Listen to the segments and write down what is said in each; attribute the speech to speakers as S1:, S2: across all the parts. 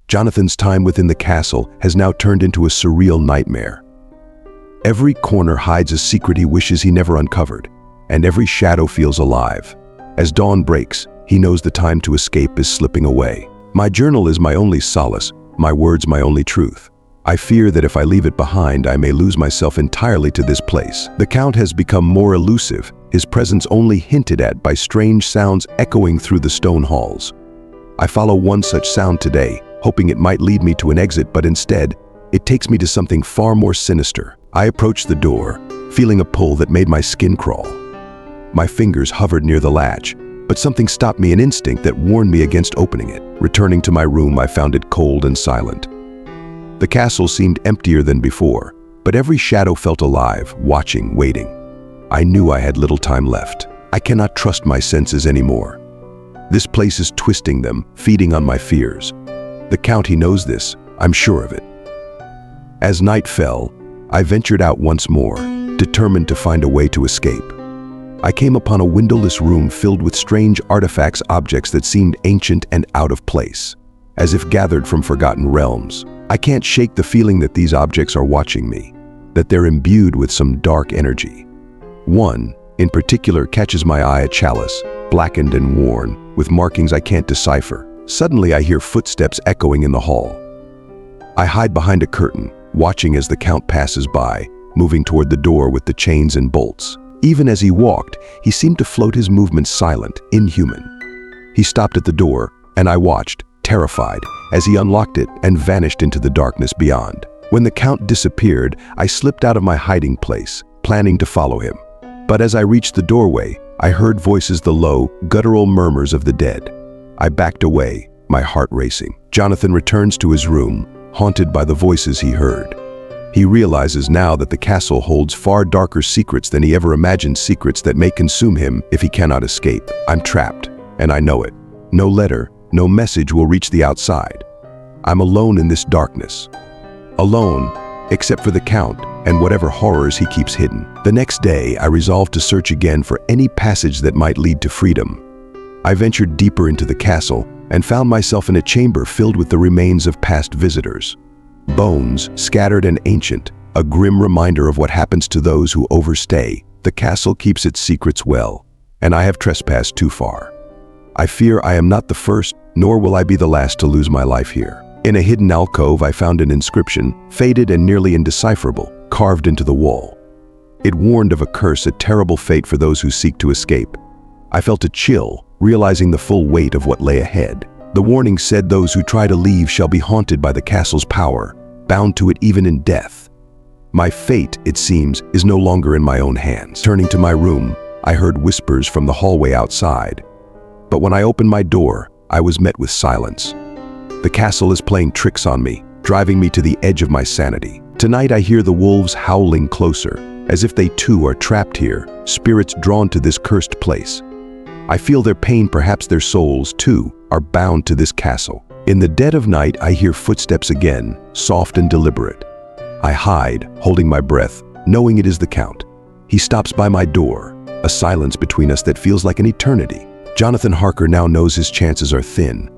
S1: Jonathan's time within the castle has now turned into a surreal nightmare. Every corner hides a secret he wishes he never uncovered, and every shadow feels alive. As dawn breaks, he knows the time to escape is slipping away. My journal is my only solace, my words my only truth. I fear that if I leave it behind, I may lose myself entirely to this place. The Count has become more elusive, his presence only hinted at by strange sounds echoing through the stone halls. I follow one such sound today, hoping it might lead me to an exit, but instead, it takes me to something far more sinister. I approached the door, feeling a pull that made my skin crawl. My fingers hovered near the latch, but something stopped me, an instinct that warned me against opening it. Returning to my room, I found it cold and silent. The castle seemed emptier than before, but every shadow felt alive, watching, waiting. I knew I had little time left. I cannot trust my senses anymore. This place is twisting them, feeding on my fears. The Count, he knows this, I'm sure of it. As night fell, I ventured out once more, determined to find a way to escape. I came upon a windowless room filled with strange artifacts, objects that seemed ancient and out of place, as if gathered from forgotten realms. I can't shake the feeling that these objects are watching me, that they're imbued with some dark energy. One, in particular, catches my eye, a chalice, blackened and worn, with markings I can't decipher. Suddenly, I hear footsteps echoing in the hall. I hide behind a curtain, watching as the Count passes by, moving toward the door with the chains and bolts. Even as he walked, he seemed to float, his movements silent, inhuman. He stopped at the door, and I watched, terrified, as he unlocked it and vanished into the darkness beyond. When the Count disappeared, I slipped out of my hiding place, planning to follow him. But as I reached the doorway, I heard voices, the low, guttural murmurs of the dead. I backed away, my heart racing. Jonathan returns to his room, haunted by the voices he heard. He realizes now that the castle holds far darker secrets than he ever imagined, secrets that may consume him if he cannot escape. I'm trapped, and I know it. No letter, no message will reach the outside. I'm alone in this darkness. Alone, except for the Count and whatever horrors he keeps hidden. The next day, I resolved to search again for any passage that might lead to freedom. I ventured deeper into the castle and found myself in a chamber filled with the remains of past visitors. Bones, scattered and ancient, a grim reminder of what happens to those who overstay. The castle keeps its secrets well, and I have trespassed too far. I fear I am not the first, nor will I be the last to lose my life here. In a hidden alcove, I found an inscription, faded and nearly indecipherable, carved into the wall. It warned of a curse, a terrible fate for those who seek to escape. I felt a chill, realizing the full weight of what lay ahead. The warning said those who try to leave shall be haunted by the castle's power, bound to it even in death. My fate, it seems, is no longer in my own hands. Turning to my room, I heard whispers from the hallway outside. But when I opened my door, I was met with silence. The castle is playing tricks on me, driving me to the edge of my sanity. Tonight I hear the wolves howling closer, as if they too are trapped here, spirits drawn to this cursed place. I feel their pain, perhaps their souls, too, are bound to this castle. In the dead of night, I hear footsteps again, soft and deliberate. I hide, holding my breath, knowing it is the Count. He stops by my door, a silence between us that feels like an eternity. Jonathan Harker now knows his chances are thin.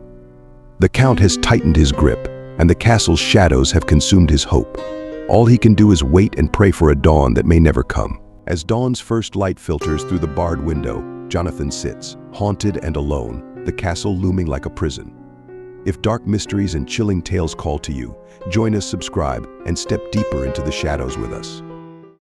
S1: The Count has tightened his grip, and the castle's shadows have consumed his hope. All he can do is wait and pray for a dawn that may never come. As dawn's first light filters through the barred window, Jonathan sits, haunted and alone, the castle looming like a prison. If dark mysteries and chilling tales call to you, join us, subscribe, and step deeper into the shadows with us.